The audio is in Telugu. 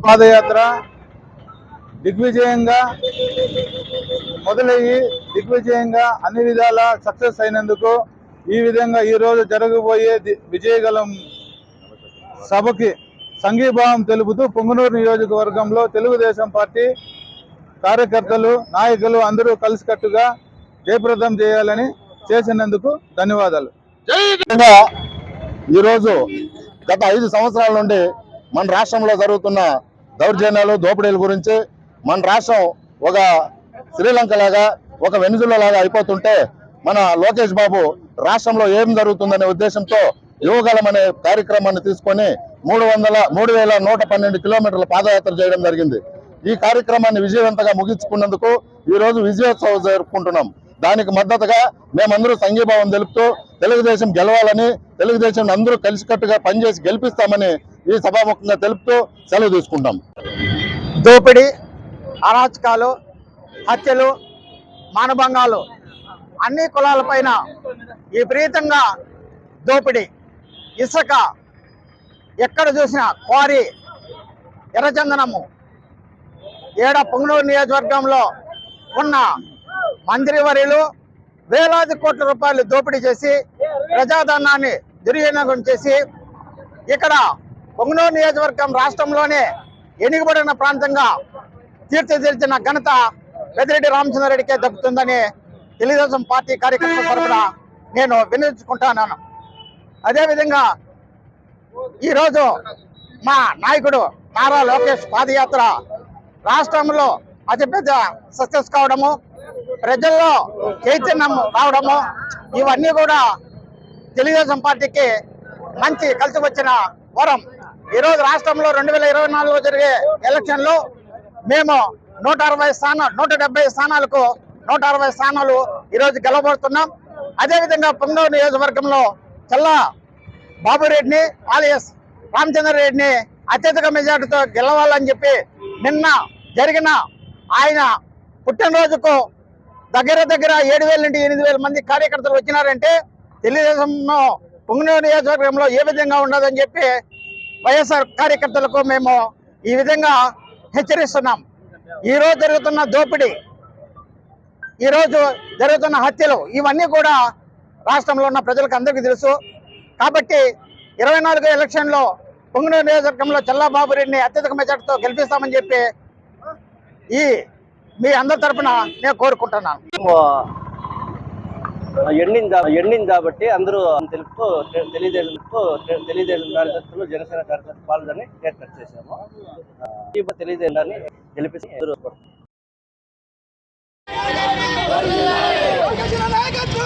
పాదయాత్ర దిగ్విజయంగా మొదలయ్యి దిగ్విజయంగా అన్ని విధాల సక్సెస్ అయినందుకు ఈ విధంగా ఈరోజు జరగబోయే విజయగలం సభకి సంఘీభావం తెలుపుతూ పొంగనూరు నియోజకవర్గంలో తెలుగుదేశం పార్టీ కార్యకర్తలు నాయకులు అందరూ కలిసికట్టుగా జయప్రదం చేయాలని చేసినందుకు ధన్యవాదాలు. ఈరోజు గత 5 సంవత్సరాల నుండి మన రాష్ట్రంలో జరుగుతున్న దౌర్జన్యాలు దోపిడీల గురించి మన రాష్ట్రం ఒక శ్రీలంక లాగా ఒక వెనుజులా లాగా అయిపోతుంటే మన లోకేష్ బాబు రాష్ట్రంలో ఏం జరుగుతుందనే ఉద్దేశంతో యువగలం అనే కార్యక్రమాన్ని తీసుకొని 3112 కిలోమీటర్ల పాదయాత్ర చేయడం జరిగింది. ఈ కార్యక్రమాన్ని విజయవంతంగా ముగించుకున్నందుకు ఈ రోజు విజయోత్సవం జరుపుకుంటున్నాం. దానికి మద్దతుగా మేమందరూ సంఘీభావం తెలుపుతూ తెలుగుదేశం గెలవాలని, తెలుగుదేశం అందరూ కలిసికట్టుగా పనిచేసి గెలిపిస్తామని ఈ సభాముఖంగా తెలుపుతూ సెలవు తీసుకుంటాం. దోపిడీ, అరాచకాలు, హత్యలు, మానభంగాలు అన్ని కులాలపైన విపరీతంగా దోపిడీ, ఇసుక ఎక్కడ చూసినా క్వారీ, ఎర్రచందనము పొంగనూరు నియోజకవర్గంలో ఉన్న మంత్రివర్యులు వేలాది కోట్ల రూపాయలు దోపిడీ చేసి ప్రజాధనాన్ని దుర్వినియోగం చేసి ఇక్కడ పొంగనూరు నియోజకవర్గం రాష్ట్రంలోనే ఎన్నికబడిన ప్రాంతంగా తీర్చిదిద్దిన ఘనత పెద్దిరెడ్డి రామచంద్రారెడ్డికే దక్కుతుందని తెలుగుదేశం పార్టీ కార్యకర్తల తరఫున నేను వినియోగించుకుంటున్నాను. అదేవిధంగా ఈరోజు మా నాయకుడు నారా లోకేష్ పాదయాత్ర రాష్ట్రంలో అతిపెద్ద సక్సెస్ కావడము, ప్రజల్లో చైతన్యం రావడము, ఇవన్నీ కూడా తెలుగుదేశం పార్టీకి మంచి కలిసి వచ్చిన వరం. ఈరోజు రాష్ట్రంలో 2024లో జరిగే ఎలక్షన్లో మేము 170 స్థానాలకు 160 స్థానాలు ఈరోజు గెలవబడుతున్నాం. అదేవిధంగా పొంగనూరు నియోజకవర్గంలో చల్లా బాబురెడ్డిని ఆలియస్ రామచంద్రారెడ్డిని అత్యధిక మెజార్టీతో గెలవాలని చెప్పి నిన్న జరిగిన ఆయన పుట్టినరోజుకు దగ్గర 7,000 నుండి 8,000 మంది కార్యకర్తలు వచ్చినారంటే తెలుగుదేశం పొంగనూరు నియోజకవర్గంలో ఏ విధంగా ఉండదని చెప్పి వైఎస్ఆర్ కార్యకర్తలకు మేము ఈ విధంగా హెచ్చరిస్తున్నాం. ఈరోజు జరుగుతున్న దోపిడీ, ఈరోజు జరుగుతున్న హత్యలు ఇవన్నీ కూడా రాష్ట్రంలో ఉన్న ప్రజలకు అందరికీ తెలుసు. కాబట్టి 24 ఎలక్షన్లో పొంగనూరు నియోజకవర్గంలో చల్లాబాబురెడ్డిని అత్యధిక మెజార్టీతో గెలిపిస్తామని చెప్పి మీ అందరి తరఫున నేను కోరుకుంటున్నాను. ఎండింది కాబట్టి అందరూ తెలుపుతూ తెలియజేసిన కార్యకర్తలు జనసేన కార్యకర్తలు పాల్గొని కేక్ కట్ చేశాము. తెలియజేయడాన్ని గెలిపించి నాయకత్వం